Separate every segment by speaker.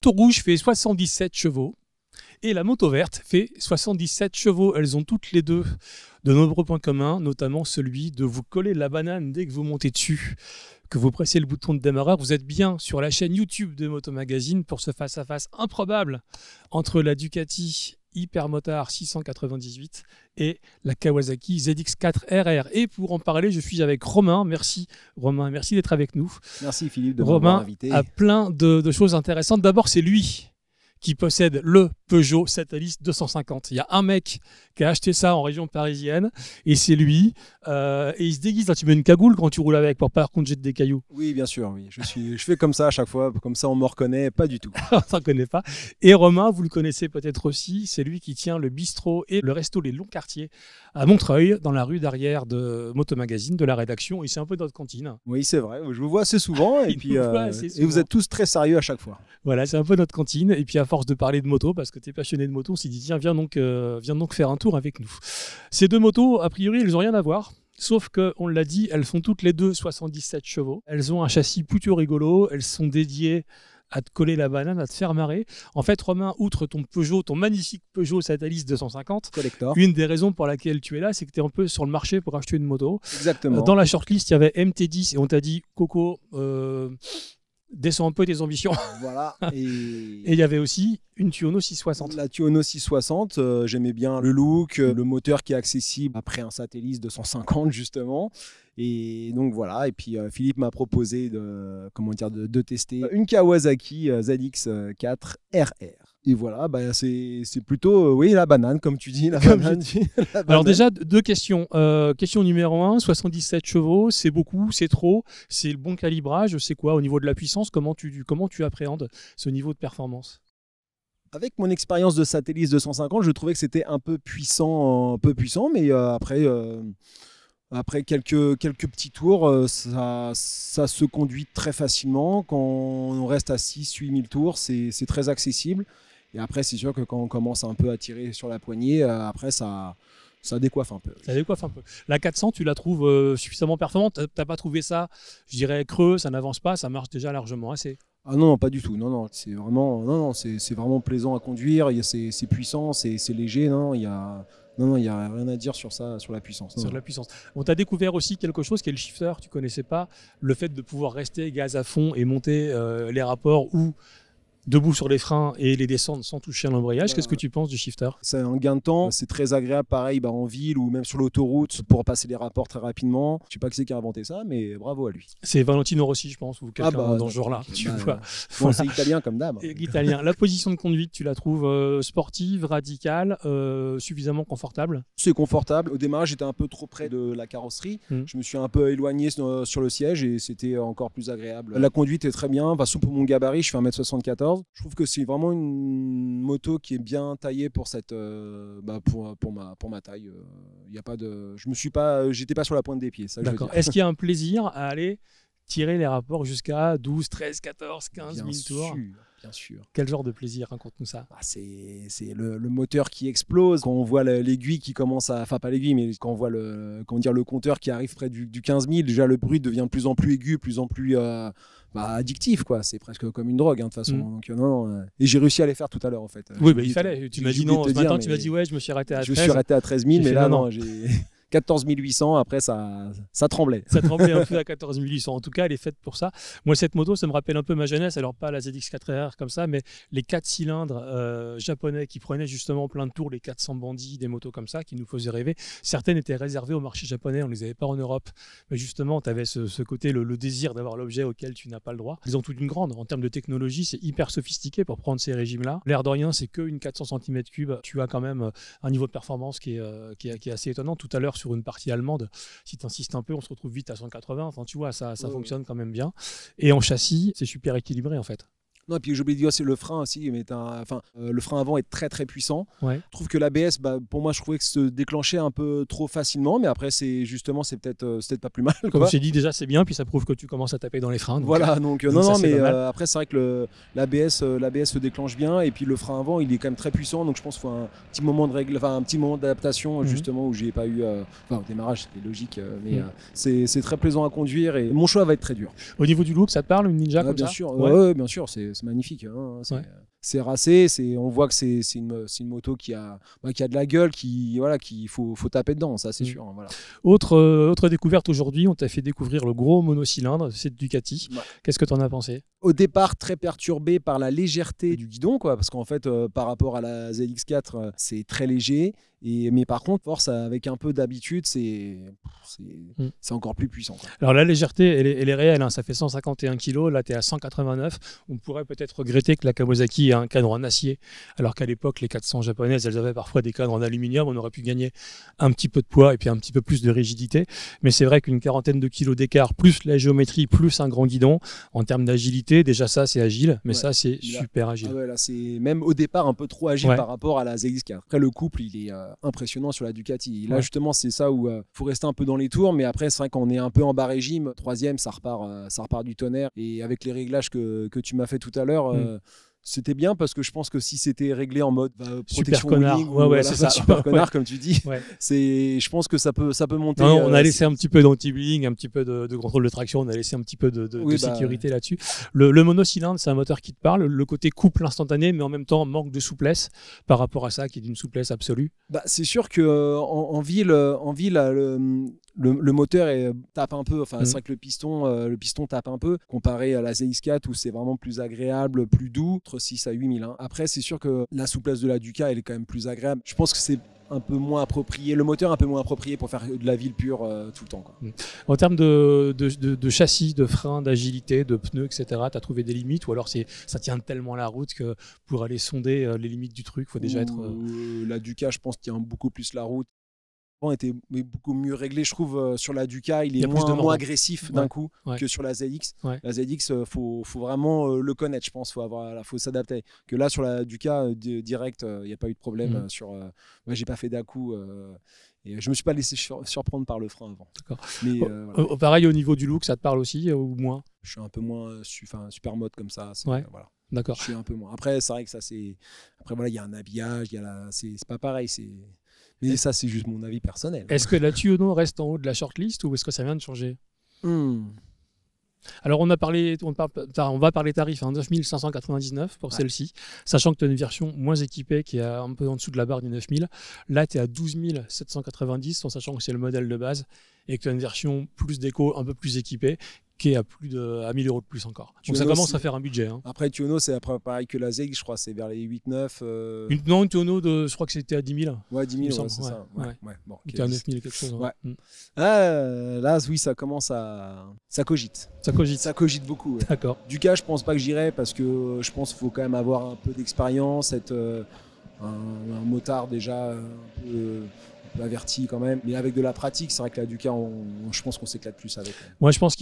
Speaker 1: moto rouge fait 77 chevaux et la moto verte fait 77 chevaux. Elles ont toutes les deux de nombreux points communs, notamment celui de vous coller la banane dès que vous montez dessus, que vous pressez le bouton de démarreur. Vous êtes bien sur la chaîne YouTube de Moto Magazine pour ce face-à-face improbable entre la Ducati Hypermotard 698 et la Kawasaki ZX4RR. Et pour en parler, je suis avec Romain. Merci Romain, merci d'être avec nous.
Speaker 2: Merci Philippe de m'avoir invité.
Speaker 1: Romain a plein de choses intéressantes. D'abord, c'est lui qui possède le Peugeot Satalis 250. Il y a un mec qui a acheté ça en région parisienne et c'est lui. Et il se déguise. Là, tu mets une cagoule quand tu roules avec pour pas qu'on te jette des cailloux.
Speaker 2: Oui, bien sûr. Oui. Je fais comme ça à chaque fois. Comme ça, on me reconnaît pas du tout.
Speaker 1: On s'en connaît pas. Et Romain, vous le connaissez peut-être aussi. C'est lui qui tient le bistrot et le resto Les Longs Quartiers à Montreuil, dans la rue d'arrière de Moto Magazine, de la rédaction. Et c'est un peu notre cantine.
Speaker 2: Oui, c'est vrai. Je vous vois assez souvent. Et puis, et vous êtes tous très sérieux à chaque fois.
Speaker 1: Voilà, c'est un peu notre cantine. Et puis à force de parler de moto, parce que tu es passionné de moto, on s'est dit tiens, viens donc faire un tour avec nous. Ces deux motos, a priori, elles n'ont rien à voir. Sauf qu'on l'a dit, elles font toutes les deux 77 chevaux. Elles ont un châssis plutôt rigolo. Elles sont dédiées à te coller la banane, à te faire marrer. En fait, Romain, outre ton magnifique Peugeot Satalis 250,
Speaker 2: Collector.
Speaker 1: Une des raisons pour laquelle tu es là, c'est que tu es un peu sur le marché pour acheter une moto.
Speaker 2: Exactement.
Speaker 1: Dans la shortlist, il y avait MT10 et on t'a dit Coco, descends un peu tes ambitions.
Speaker 2: Voilà. Et
Speaker 1: il y avait aussi une Tuono 660.
Speaker 2: La Tuono 660, j'aimais bien le look, le moteur qui est accessible après un Satalis 250 justement. Et donc voilà, et puis Philippe m'a proposé de tester une Kawasaki ZX4RR. Et voilà, c'est plutôt la banane, comme tu dis.
Speaker 1: Alors déjà, deux questions. Question numéro 1, 77 chevaux, c'est beaucoup, c'est trop, c'est le bon calibrage, c'est quoi au niveau de la puissance? Comment tu appréhendes ce niveau de performance?
Speaker 2: Avec mon expérience de Satalis 250, je trouvais que c'était un peu puissant, mais après quelques petits tours, ça se conduit très facilement. Quand on reste à 6-8 000 tours, c'est très accessible. Et après, c'est sûr que quand on commence un peu à tirer sur la poignée, après, ça décoiffe un peu.
Speaker 1: Ça décoiffe un peu. La 400, tu la trouves suffisamment performante? Tu n'as pas trouvé ça, je dirais, creux, ça n'avance pas, ça marche déjà largement assez?
Speaker 2: Ah non, pas du tout. Non, c'est vraiment plaisant à conduire. C'est puissant, c'est léger. Il y a rien à dire sur ça, sur la puissance.
Speaker 1: Sur la puissance. On t'a découvert aussi quelque chose qui est le shifter, tu connaissais pas, le fait de pouvoir rester gaz à fond et monter les rapports ou debout sur les freins et les descendre sans toucher à l'embrayage. Qu'est-ce que tu penses du shifter?
Speaker 2: C'est un gain de temps, c'est très agréable, pareil en ville ou même sur l'autoroute pour passer les rapports très rapidement. Je sais pas qui c'est qui a inventé ça, mais bravo à lui.
Speaker 1: C'est Valentino Rossi, je pense, ou quelqu'un dans ce genre-là.
Speaker 2: Bon, c'est italien comme dame.
Speaker 1: Italien. La position de conduite, tu la trouves sportive, radicale, suffisamment confortable?
Speaker 2: C'est confortable. Au démarrage, j'étais un peu trop près de la carrosserie. Je me suis un peu éloigné sur le siège et c'était encore plus agréable. La conduite est très bien. De toute façon, pour mon gabarit, je fais 1m74. Je trouve que c'est vraiment une moto qui est bien taillée pour ma taille. Y a pas de, j'étais pas sur la pointe des pieds.
Speaker 1: D'accord. Est-ce qu'il y a un plaisir à aller tirer les rapports jusqu'à 12, 13, 14, 15 000 tours?
Speaker 2: Bien sûr.
Speaker 1: Quel genre de plaisir? Raconte-nous ça.
Speaker 2: C'est le moteur qui explose. Quand on voit l'aiguille qui commence à... Enfin, pas l'aiguille, mais quand on voit le compteur qui arrive près du 15 000, déjà le bruit devient de plus en plus aigu, de plus en plus addictif, quoi. C'est presque comme une drogue, de toute façon. Donc, et j'ai réussi à les faire tout à l'heure, en fait.
Speaker 1: Oui, il fallait. Tu m'as dit non, ce matin, tu m'as dit ouais, je me suis arrêté à 13 000.
Speaker 2: Je me suis arrêté à 13 000, mais là, non, j'ai... 14 800, après ça tremblait.
Speaker 1: Ça tremblait un peu à 14 800. En tout cas, elle est faite pour ça. Moi, cette moto, ça me rappelle un peu ma jeunesse. Alors, pas la ZX4RR comme ça, mais les 4 cylindres japonais qui prenaient justement plein de tours, les 400 bandits, des motos comme ça, qui nous faisaient rêver. Certaines étaient réservées au marché japonais, on ne les avait pas en Europe. Mais justement, tu avais ce côté, le désir d'avoir l'objet auquel tu n'as pas le droit. Ils ont toute une grande. En termes de technologie, c'est hyper sophistiqué pour prendre ces régimes-là. L'air de rien, c'est qu'une 400 cm3. Tu as quand même un niveau de performance qui est assez étonnant. Tout à l'heure, sur une partie allemande, si tu insistes un peu, on se retrouve vite à 180. Enfin, tu vois, ça fonctionne quand même bien. Et en châssis, c'est super équilibré en fait.
Speaker 2: Non, et puis j'ai oublié de dire, c'est le frein aussi, mais le frein avant est très très puissant.
Speaker 1: Ouais.
Speaker 2: Je trouve que l'ABS, pour moi, je trouvais que se déclenchait un peu trop facilement, mais après, c'est peut-être pas plus mal.
Speaker 1: Comme je t'ai dit, déjà c'est bien, puis ça prouve que tu commences à taper dans les freins. Donc,
Speaker 2: voilà, après, c'est vrai que l'ABS se déclenche bien, et puis le frein avant, il est quand même très puissant, donc je pense qu'il faut un petit moment d'adaptation, justement, où j'ai pas eu. Au démarrage, c'était logique, mais c'est très plaisant à conduire, et mon choix va être très dur.
Speaker 1: Au niveau du look, ça te parle, une Ninja comme
Speaker 2: bien
Speaker 1: ça?
Speaker 2: sûr, ouais, bien sûr, c'est magnifique. Hein,
Speaker 1: Ouais.
Speaker 2: c'est racé, on voit que c'est une moto qui a de la gueule, qu'il faut taper dedans, ça c'est sûr. Hein, voilà.
Speaker 1: Autre découverte aujourd'hui, on t'a fait découvrir le gros monocylindre, c'est Ducati.
Speaker 2: Ouais.
Speaker 1: Qu'est-ce que tu en as pensé?
Speaker 2: Au départ, très perturbé par la légèreté du guidon, quoi, parce qu'en fait, par rapport à la ZX4, c'est très léger. Mais par contre, force avec un peu d'habitude, c'est encore plus puissant. Quoi.
Speaker 1: Alors la légèreté, elle est réelle, hein, ça fait 151 kg, là tu es à 189. On pourrait peut-être regretter que la Kawasaki ait un cadre en acier, alors qu'à l'époque, les 400 japonaises, elles avaient parfois des cadres en aluminium, on aurait pu gagner un petit peu de poids et puis un petit peu plus de rigidité. Mais c'est vrai qu'une quarantaine de kilos d'écart, plus la géométrie, plus un grand guidon, en termes d'agilité, déjà ça c'est agile, mais ça c'est super agile.
Speaker 2: Ah ouais, là c'est même au départ un peu trop agile
Speaker 1: Ouais.
Speaker 2: par rapport à la ZX4. Après le couple il est impressionnant sur la Ducati. Et là justement c'est ça où faut rester un peu dans les tours, mais après c'est vrai qu'on est un peu en bas régime. Troisième ça repart du tonnerre. Et avec les réglages que tu m'as fait tout à l'heure, c'était bien parce que je pense que si c'était réglé en mode
Speaker 1: super
Speaker 2: protection
Speaker 1: connard,
Speaker 2: wheeling,
Speaker 1: c'est ça.
Speaker 2: super connard comme tu dis,
Speaker 1: Ouais.
Speaker 2: je pense que ça peut monter.
Speaker 1: Non, on a laissé un petit peu d'anti-bling, un petit peu de contrôle de traction, on a laissé un petit peu de sécurité là-dessus. Le monocylindre, c'est un moteur qui te parle. Le côté couple instantané, mais en même temps manque de souplesse par rapport à ça, qui est d'une souplesse absolue.
Speaker 2: C'est sûr que en ville, le moteur tape un peu. Enfin, c'est vrai que le piston tape un peu comparé à la ZX4 où c'est vraiment plus agréable, plus doux, entre 6 à 8 000. Hein. Après, c'est sûr que la souplesse de la Duca, elle est quand même plus agréable. Je pense que c'est un peu moins approprié, le moteur est un peu moins approprié pour faire de la ville pure tout le temps. Quoi.
Speaker 1: En termes de châssis, de freins, d'agilité, de pneus, etc., tu as trouvé des limites ou alors ça tient tellement la route que pour aller sonder les limites du truc, il faut déjà être...
Speaker 2: La Duca, je pense, tient beaucoup plus la route. Était beaucoup mieux réglé, je trouve. Sur la Duca, il est moins agressif d'un coup que sur la ZX. Ouais. La ZX, faut vraiment le connaître, je pense. Faut s'adapter. Que là, sur la Duca, direct, il n'y a pas eu de problème. Moi, j'ai pas fait d'à-coup. Et je me suis pas laissé surprendre par le frein avant.
Speaker 1: D'accord.
Speaker 2: Mais
Speaker 1: voilà. Pareil, au niveau du look, ça te parle aussi ou moins?
Speaker 2: Je suis un peu moins super mode comme ça.
Speaker 1: Ouais.
Speaker 2: Voilà.
Speaker 1: D'accord.
Speaker 2: Je suis un peu moins. Après, c'est vrai que ça, c'est. Après, voilà, il y a un habillage, c'est pas pareil. Mais ça, c'est juste mon avis personnel.
Speaker 1: Est-ce que la Tuono reste en haut de la shortlist ou est-ce que ça vient de changer? Alors, on va parler tarifs, 9 599 pour celle-ci, sachant que tu as une version moins équipée qui est un peu en dessous de la barre du 9 000. Là, tu es à 12 790, en sachant que c'est le modèle de base et que tu as une version plus déco, un peu plus équipée, qui est à 1 000 € de plus encore. Donc ça commence à faire un budget. Hein.
Speaker 2: Après, Tuono, c'est pareil que la ZX, je crois, c'est vers les 8-9.
Speaker 1: Une Tuono, je crois que c'était à 10 000.
Speaker 2: Ouais, 10 000, c'est ça.
Speaker 1: Ouais. Bon, tu es à 9 000 quelque chose.
Speaker 2: Ouais. Là, oui, ça commence à... Ça cogite.
Speaker 1: Ça
Speaker 2: cogite beaucoup. Ouais.
Speaker 1: D'accord.
Speaker 2: Duca, je pense pas que j'irai parce que je pense qu'il faut quand même avoir un peu d'expérience, être un motard déjà un peu averti quand même, mais avec de la pratique, c'est vrai que la Duca, je pense qu'on s'éclate plus avec.
Speaker 1: Moi, je pense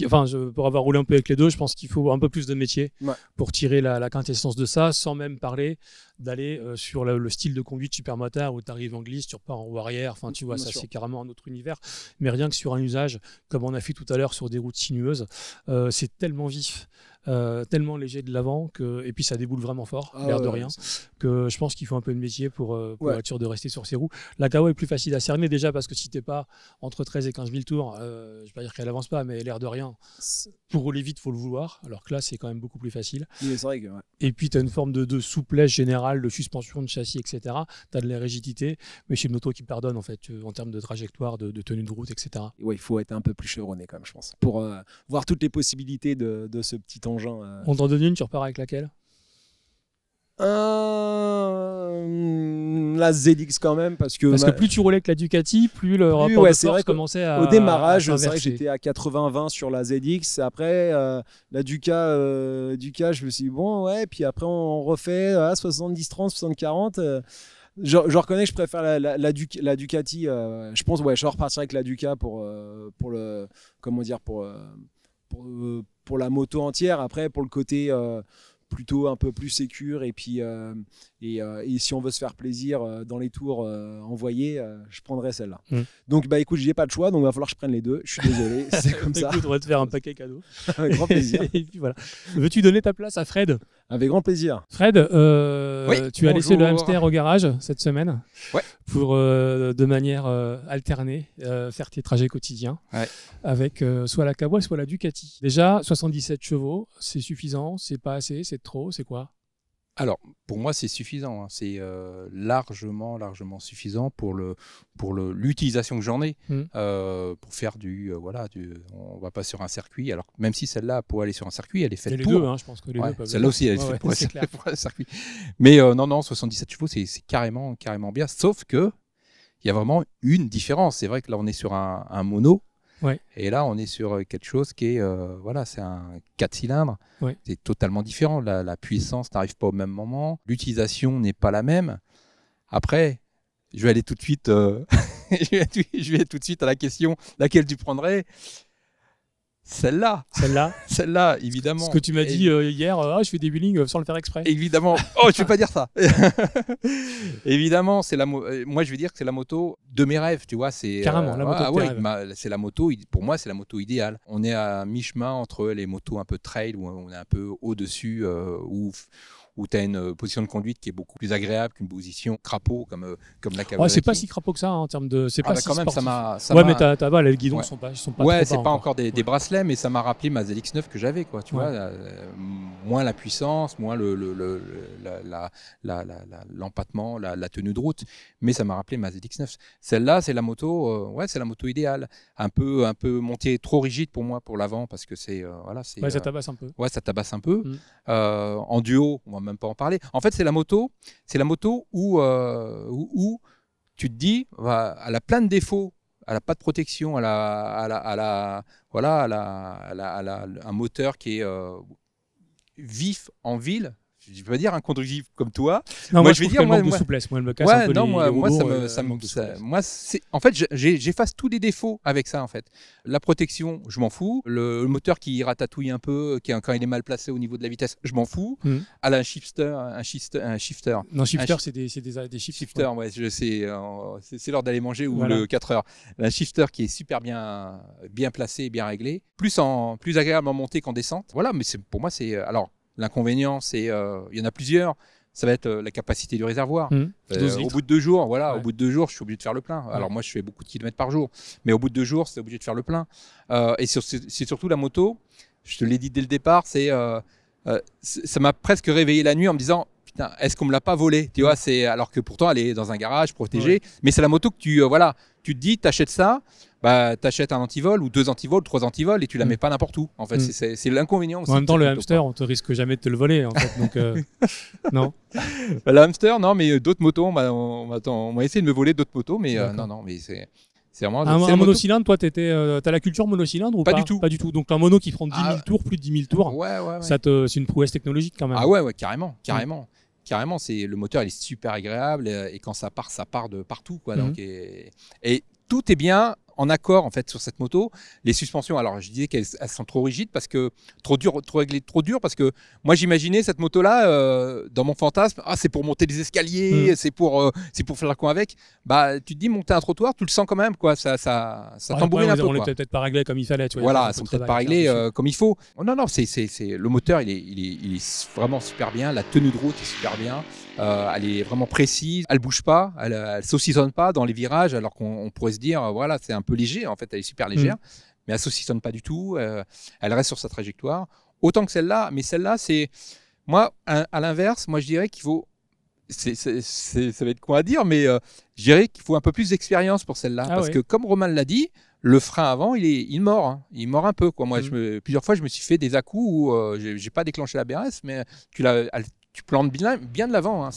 Speaker 1: pour avoir roulé un peu avec les deux, je pense qu'il faut un peu plus de métier pour tirer la quintessence de ça, sans même parler d'aller sur le style de conduite supermotard où tu arrives en glisse, tu repars en roue arrière, enfin tu vois, ça c'est carrément un autre univers, mais rien que sur un usage, comme on a fait tout à l'heure sur des routes sinueuses, c'est tellement vif. Tellement léger de l'avant et puis ça déboule vraiment fort, l'air de rien, que je pense qu'il faut un peu de métier pour être sûr de rester sur ses roues. La Kawa est plus facile à cerner déjà parce que si t'es pas entre 13 et 15 000 tours, je vais pas dire qu'elle avance pas, mais l'air de rien, pour rouler vite faut le vouloir, alors que là c'est quand même beaucoup plus facile.
Speaker 2: Oui, c'est vrai que,
Speaker 1: et puis tu as une forme de souplesse générale, de suspension de châssis, etc. Tu as de la rigidité, mais c'est une moto qui pardonne en fait, en termes de trajectoire, de tenue de route, etc.
Speaker 2: Oui, il faut être un peu plus chevronné quand même, je pense, pour voir toutes les possibilités de ce petit engin.
Speaker 1: On t'en donne une, tu repars avec laquelle?
Speaker 2: La ZX quand même, parce que
Speaker 1: plus tu roulais avec la Ducati, plus le rapport de force commençait à...
Speaker 2: Au démarrage, c'est vrai que j'étais à 80-20 sur la ZX. Après, la Duca, je me suis dit, bon, ouais, puis après on refait 70-30, 60-40. Je reconnais que je préfère la Ducati. Je pense, je repartirai avec la Duca pour la moto entière. Après, pour le côté plutôt un peu plus sécure et puis et si on veut se faire plaisir dans les tours envoyés, je prendrais celle-là. Donc écoute, j'ai pas de choix, donc il va falloir que je prenne les deux. Je suis désolé, c'est comme ça.
Speaker 1: Écoute, on va te faire un paquet cadeau.
Speaker 2: Avec grand plaisir.
Speaker 1: Et puis voilà. Veux-tu donner ta place à Fred?
Speaker 2: Avec grand plaisir.
Speaker 1: Fred, tu as laissé le hamster au garage cette semaine pour, de manière alternée, faire tes trajets quotidiens avec soit la Kawa, soit la Ducati. Déjà, 77 chevaux, c'est suffisant, c'est pas assez, c'est trop, c'est quoi?
Speaker 3: Alors, pour moi, c'est suffisant. Hein. C'est largement suffisant pour l'utilisation que j'en ai. Pour faire on va pas sur un circuit. Alors, même si celle-là, pour aller sur un circuit, elle est faite
Speaker 1: les
Speaker 3: pour.
Speaker 1: deux, hein, je pense que les deux peuvent.
Speaker 3: Celle-là aussi, elle est faite pour un circuit. Mais non, 77 chevaux, c'est carrément bien. Sauf que il y a vraiment une différence. C'est vrai que là, on est sur un mono. Et là, on est sur quelque chose qui est, c'est un 4 cylindres. C'est totalement différent. La puissance n'arrive pas au même moment. L'utilisation n'est pas la même. Après, je vais aller tout de suite, je vais aller tout de suite à la question laquelle tu prendrais. Celle-là, évidemment.
Speaker 1: Ce que tu m'as dit hier, je fais des wheelings sans le faire exprès.
Speaker 3: Évidemment. Oh, je vais pas dire ça. Évidemment, moi je vais dire que c'est la moto de mes rêves, tu vois. C'est
Speaker 1: carrément la moto de tes rêves.
Speaker 3: C'est la moto. Pour moi, c'est la moto idéale. On est à mi-chemin entre les motos un peu trail où on est un peu au-dessus, où tu as une position de conduite qui est beaucoup plus agréable qu'une position crapaud comme la Kawasaki.
Speaker 1: C'est pas si crapaud que ça en termes de. C'est pas si
Speaker 3: quand même,
Speaker 1: sportif. Mais les guidons sont pas trop
Speaker 3: c'est pas encore des bracelets, mais ça m'a rappelé ma ZX9 que j'avais, quoi. Tu vois, moins la puissance, moins l'empattement, la tenue de route, mais ça m'a rappelé ma ZX9. Celle-là, c'est la moto, c'est la moto idéale. Un peu montée trop rigide pour moi pour l'avant parce que c'est
Speaker 1: ça tabasse un peu.
Speaker 3: Ouais, ça tabasse un peu. En duo, on va même pas en parler. En fait, c'est la moto où tu te dis, elle a plein de défauts, elle a pas de protection, elle a un moteur qui est vif en ville. Je vais pas dire un conductif comme toi.
Speaker 1: Non, moi je vais dire manque de souplesse. Moi, elle me casse un peu
Speaker 3: en fait, j'efface tous les défauts avec ça. En fait, la protection, je m'en fous. Le moteur qui ratatouille un peu, quand il est mal placé au niveau de la vitesse, je m'en fous. Elle a un shifter.
Speaker 1: Non, shifter, c'est des shifters.
Speaker 3: Ouais, je sais. C'est l'heure d'aller manger ou le 4 heures. Un shifter qui est super bien placé, bien réglé, plus agréable en montée qu'en descente. Voilà, mais pour moi, c'est alors. L'inconvénient, il y en a plusieurs. Ça va être la capacité du réservoir. Au bout de 2 jours, je suis obligé de faire le plein. Alors moi, je fais beaucoup de kilomètres par jour, mais au bout de 2 jours, c'est obligé de faire le plein. Et c'est surtout la moto. Je te l'ai dit dès le départ, ça m'a presque réveillé la nuit en me disant. Putain, est-ce qu'on me l'a pas volé? Tu vois, alors que pourtant elle est dans un garage protégé. Mais c'est la moto que tu te dis, t'achètes ça, t'achètes un antivol ou 2 antivols, 3 antivols et tu la mets pas n'importe où. En fait, c'est l'inconvénient aussi.
Speaker 1: En même temps, le hamster, on te risque jamais de te le voler. En fait, donc non.
Speaker 3: Le hamster, non, mais d'autres motos, on m'a essayé de me voler d'autres motos, mais non, mais c'est vraiment
Speaker 1: un monocylindre. Toi, t'as la culture monocylindre ou pas?
Speaker 3: Pas du tout.
Speaker 1: Donc un mono qui prend 10 000 tours, plus de 10 000 tours. C'est une prouesse technologique quand même.
Speaker 3: Ah ouais, carrément. Carrément, le moteur, il est super agréable et quand ça part de partout, quoi. Donc, et tout est bien en accord en fait sur cette moto. Les suspensions, alors je disais qu'elles sont trop rigides parce que trop dur parce que moi j'imaginais cette moto là dans mon fantasme, c'est pour monter des escaliers, c'est pour faire le coin avec. Tu te dis monter un trottoir, tu le sens quand même quoi, ça tambourine un peu.
Speaker 1: On les peut-être pas réglés comme il fallait, tu vois.
Speaker 3: Voilà, ils sont peut-être pas réglés comme il faut. Non, c'est le moteur, il est vraiment super bien, la tenue de route est super bien. Elle est vraiment précise, elle bouge pas, elle saucissonne pas dans les virages, alors qu'on pourrait se dire c'est un peu léger, en fait elle est super légère, mais elle saucissonne pas du tout, elle reste sur sa trajectoire, autant que celle-là, mais celle-là c'est, moi à l'inverse, moi je dirais qu'il faut, ça va être con à dire, mais je dirais qu'il faut un peu plus d'expérience pour celle-là, parce que comme Romain l'a dit, le frein avant il mord, hein. Il mord un peu quoi. Moi plusieurs fois je me suis fait des à-coups où j'ai pas déclenché la BRS, mais tu plantes bien de l'avant. Hein.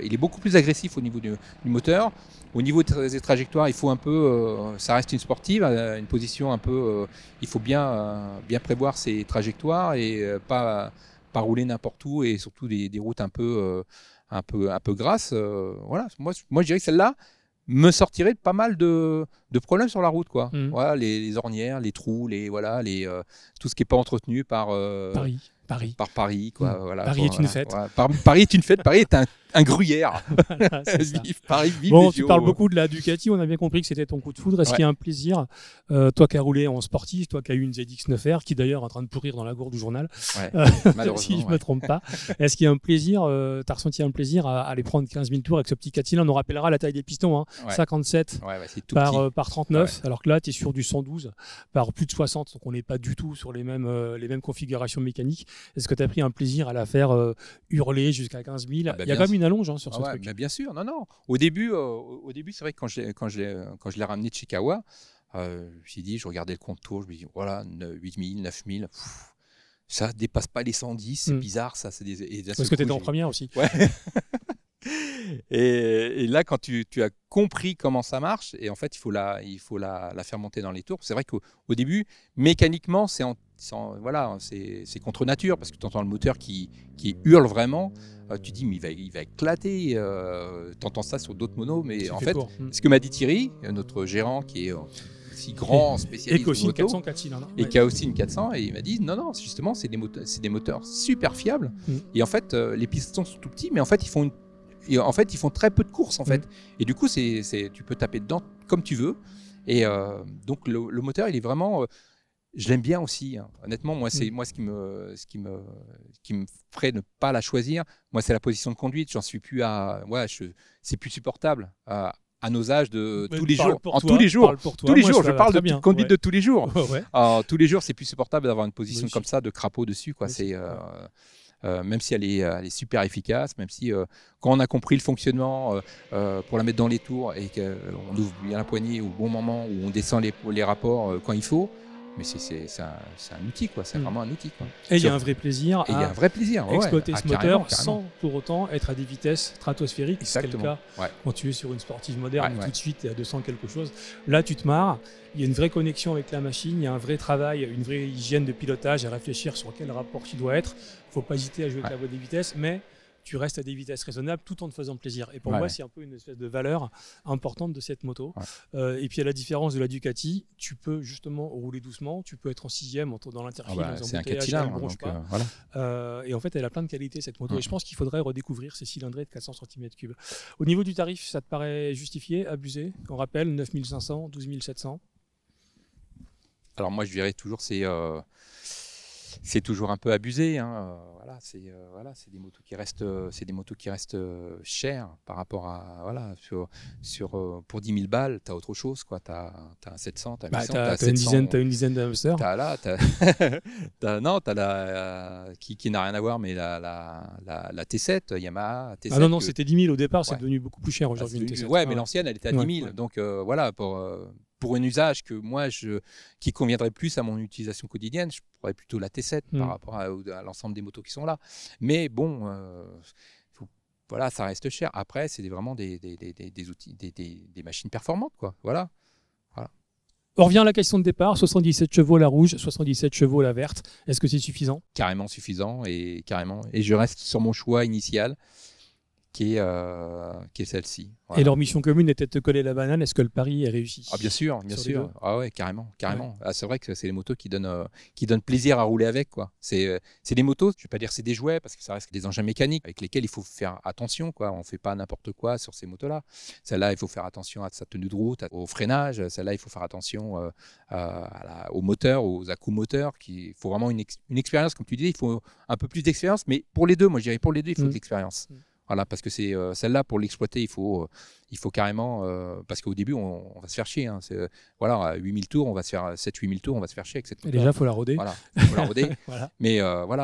Speaker 3: Il est beaucoup plus agressif au niveau du moteur. Au niveau des trajectoires, il faut un peu, ça reste une sportive, une position un peu, il faut bien prévoir ses trajectoires et pas rouler n'importe où et surtout des routes un peu grasses. Voilà. Moi, je dirais que celle-là me sortirait de pas mal de problèmes sur la route, quoi. Voilà, les ornières, les trous, tout ce qui n'est pas entretenu par Paris, quoi. Voilà,
Speaker 1: Paris est une fête.
Speaker 3: Paris est une fête. Paris est un gruyère.
Speaker 1: Voilà, c'est ça.
Speaker 3: Pareil, vive
Speaker 1: Bon,
Speaker 3: les
Speaker 1: tu
Speaker 3: JO.
Speaker 1: parles beaucoup de la Ducati, on a bien compris que c'était ton coup de foudre. Est-ce
Speaker 3: Ouais.
Speaker 1: qu'il y a un plaisir, toi qui as roulé en sportif, toi qui as eu une ZX9R, qui d'ailleurs est en train de pourrir dans la gourde du journal,
Speaker 3: Ouais,
Speaker 1: si
Speaker 3: malheureusement.
Speaker 1: je ne me
Speaker 3: ouais.
Speaker 1: trompe pas, est-ce qu'il y a un plaisir, tu as ressenti un plaisir à aller prendre 15 000 tours avec ce petit 4 cylindres? On rappellera la taille des pistons, hein,
Speaker 3: Ouais.
Speaker 1: 57
Speaker 3: Ouais, c'est tout petit.
Speaker 1: par 39, alors que là tu es sur du 112 par plus de 60, donc on n'est pas du tout sur les mêmes configurations mécaniques. Est-ce que tu as pris un plaisir à la faire hurler jusqu'à 15 000?
Speaker 3: Ah bah
Speaker 1: Il y a
Speaker 3: bien
Speaker 1: quand même une allonge sur
Speaker 3: Ah
Speaker 1: ce
Speaker 3: ouais,
Speaker 1: truc.
Speaker 3: mais bien sûr, non. Au début, c'est vrai que quand je l'ai ramené de Chiikawa, je me suis dit, je regardais le compte tour, je me dis, voilà, 8000, 9000, ça dépasse pas les 110, c'est bizarre, ça. Et d'un
Speaker 1: Parce
Speaker 3: seul
Speaker 1: que tu étais
Speaker 3: coup,
Speaker 1: en première aussi.
Speaker 3: Ouais. Et là, quand tu as compris comment ça marche, et en fait, il faut la faire monter dans les tours. C'est vrai qu'au début, mécaniquement, c'est contre nature, parce que tu entends le moteur qui hurle vraiment. Tu dis, mais il va éclater. Tu entends ça sur d'autres monos, mais
Speaker 1: Ça
Speaker 3: en
Speaker 1: fait
Speaker 3: fait,
Speaker 1: court.
Speaker 3: ce que m'a dit Thierry, notre gérant qui est aussi grand
Speaker 1: Et
Speaker 3: spécialiste
Speaker 1: qui a aussi
Speaker 3: de
Speaker 1: une
Speaker 3: moto,
Speaker 1: 400 4 cylindres.
Speaker 3: et qui a aussi une 400, et il m'a dit non, justement, c'est des moteurs super fiables. Et en fait, les pistons sont tout petits, mais en fait, ils font très peu de courses en fait. Et du coup, tu peux taper dedans comme tu veux. Et donc le moteur, il est vraiment, je l'aime bien aussi. Hein. Honnêtement, moi, ce qui me ferait ne pas la choisir. Moi, c'est la position de conduite. J'en suis plus à, c'est plus supportable. À nos âges de tous les jours, tous les jours, je parle de conduite de tous les jours. Tous les jours, c'est plus supportable d'avoir une position comme ça de crapaud dessus, quoi. C'est même si elle est super efficace, même si quand on a compris le fonctionnement pour la mettre dans les tours et qu'on ouvre bien la poignée au bon moment, où on descend les rapports quand il faut. Mais c'est un outil, quoi. C'est vraiment un outil, quoi.
Speaker 1: Et il y a un vrai plaisir à exploiter ce moteur sans pour autant être à des vitesses stratosphériques. C'est le cas quand tu es sur une sportive moderne, tout de suite tu es à 200 quelque chose. Là, tu te marres. Il y a une vraie connexion avec la machine, il y a un vrai travail, une vraie hygiène de pilotage, à réfléchir sur quel rapport tu dois être. Il ne faut pas hésiter à jouer avec la voie des vitesses, mais tu restes à des vitesses raisonnables tout en te faisant plaisir. Et pour moi, c'est un peu une espèce de valeur importante de cette moto. Et puis à la différence de la Ducati, tu peux justement rouler doucement, tu peux être en sixième dans l'interfile, dans un embouteillage, elle ne bronche pas. Et en fait, elle a plein de qualités cette moto. Et je pense qu'il faudrait redécouvrir ces cylindrées de 400 cm3. Au niveau du tarif, ça te paraît justifié, abusé? On rappelle, 9 500, 12 700.
Speaker 3: Alors moi, je dirais toujours c'est toujours un peu abusé, hein. C'est des motos qui restent chères par rapport à pour 10 000 balles, t'as autre chose, quoi. T'as un 700, t'as 800,
Speaker 1: t'as une dizaine d'hamsters.
Speaker 3: T'as la qui n'a rien à voir, mais la T7 Yamaha T7.
Speaker 1: Ah non, c'était 10 000 au départ, c'est devenu beaucoup plus cher aujourd'hui une T7.
Speaker 3: Ouais, mais l'ancienne elle était à 10 000, donc pour un usage qui conviendrait plus à mon utilisation quotidienne, je pourrais plutôt la T7 par rapport à l'ensemble des motos qui sont là. Mais bon, ça reste cher. Après, c'est vraiment des outils, des machines performantes, quoi. Voilà.
Speaker 1: On revient à la question de départ, 77 chevaux la rouge, 77 chevaux la verte. Est-ce que c'est suffisant?
Speaker 3: Carrément suffisant, et je reste sur mon choix initial, qui est celle-ci. Voilà.
Speaker 1: Et leur mission commune était de te coller la banane. Est-ce que le pari est réussi?
Speaker 3: Bien sûr. Ah ouais, carrément. Ouais. Ah, c'est vrai que c'est les motos qui donnent plaisir à rouler avec, quoi. C'est des motos, je vais pas dire c'est des jouets, parce que ça reste des engins mécaniques avec lesquels il faut faire attention, quoi. On fait pas n'importe quoi sur ces motos-là. Celle-là, il faut faire attention à sa tenue de route, au freinage. Celle-là, il faut faire attention au moteur, aux à-coups moteurs. Il faut vraiment une expérience, comme tu dis. Il faut un peu plus d'expérience, mais pour les deux, moi je dirais pour les deux, il faut de l'expérience. Voilà, parce que c'est celle-là, pour l'exploiter, il faut carrément, parce qu'au début, on va se faire chier. Hein. À 8000 tours, on va se faire 7-8000 tours, on va se faire chier avec cette moto.
Speaker 1: Et déjà, il faut la roder.
Speaker 3: Voilà, il faut la roder. Mais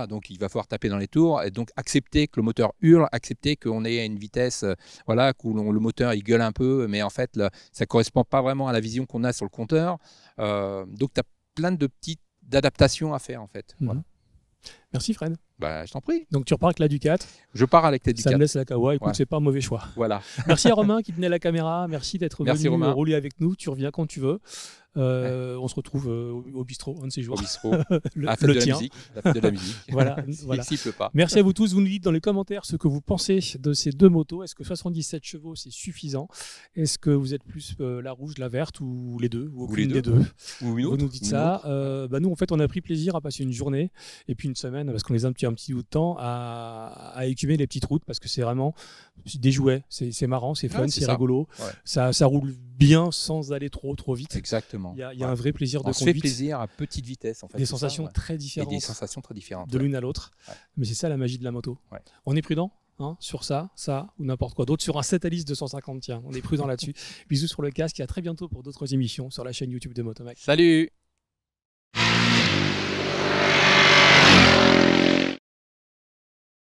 Speaker 3: donc il va falloir taper dans les tours, et donc accepter que le moteur hurle, accepter qu'on est à une vitesse, que le moteur il gueule un peu, mais en fait, ça ne correspond pas vraiment à la vision qu'on a sur le compteur. Donc tu as plein de petites adaptations à faire, en fait. Voilà.
Speaker 1: Merci Fred.
Speaker 3: Je t'en prie.
Speaker 1: Donc tu repars avec la Ducat.
Speaker 3: Je pars avec la Ducat.
Speaker 1: Ça me laisse la Kawa. Écoute, c'est pas un mauvais choix.
Speaker 3: Voilà.
Speaker 1: Merci à Romain qui tenait la caméra. Merci d'être venu rouler avec nous. Tu reviens quand tu veux. On se retrouve au bistrot un de ces jours.
Speaker 3: Au bistrot,
Speaker 1: le
Speaker 3: à la fête de la
Speaker 1: tien.
Speaker 3: musique. La fête de la musique.
Speaker 1: Voilà, voilà.
Speaker 3: S'il pleut pas.
Speaker 1: Merci à vous tous. Vous nous dites dans les commentaires ce que vous pensez de ces deux motos. Est-ce que 77 chevaux, c'est suffisant? Est-ce que vous êtes plus la rouge, la verte ou les deux? Ou aucune des deux?
Speaker 3: Ou une
Speaker 1: Vous
Speaker 3: autre.
Speaker 1: nous dites ça. Nous, en fait, on a pris plaisir à passer une journée et puis une semaine, parce qu'on les a un petit bout de temps, à écumer les petites routes, parce que c'est vraiment des jouets. C'est marrant, c'est fun,
Speaker 3: Ouais,
Speaker 1: c'est
Speaker 3: ça.
Speaker 1: rigolo.
Speaker 3: Ouais.
Speaker 1: Ça roule bien sans aller trop vite.
Speaker 3: Exactement.
Speaker 1: Il y a un vrai plaisir de
Speaker 3: On se fait
Speaker 1: conduite.
Speaker 3: plaisir à petite vitesse. En fait,
Speaker 1: Des
Speaker 3: c'est ça,
Speaker 1: sensations
Speaker 3: ouais.
Speaker 1: très
Speaker 3: Et
Speaker 1: différentes
Speaker 3: des sensations très différentes.
Speaker 1: de l'une à l'autre.
Speaker 3: Ouais.
Speaker 1: Mais c'est ça la magie de la moto.
Speaker 3: Ouais.
Speaker 1: On est prudent sur ça ou n'importe quoi d'autre. Sur un 7 Alice 250, tiens, on est prudent là-dessus. Bisous sur le casque et à très bientôt pour d'autres émissions sur la chaîne YouTube de Motomac.
Speaker 3: Salut!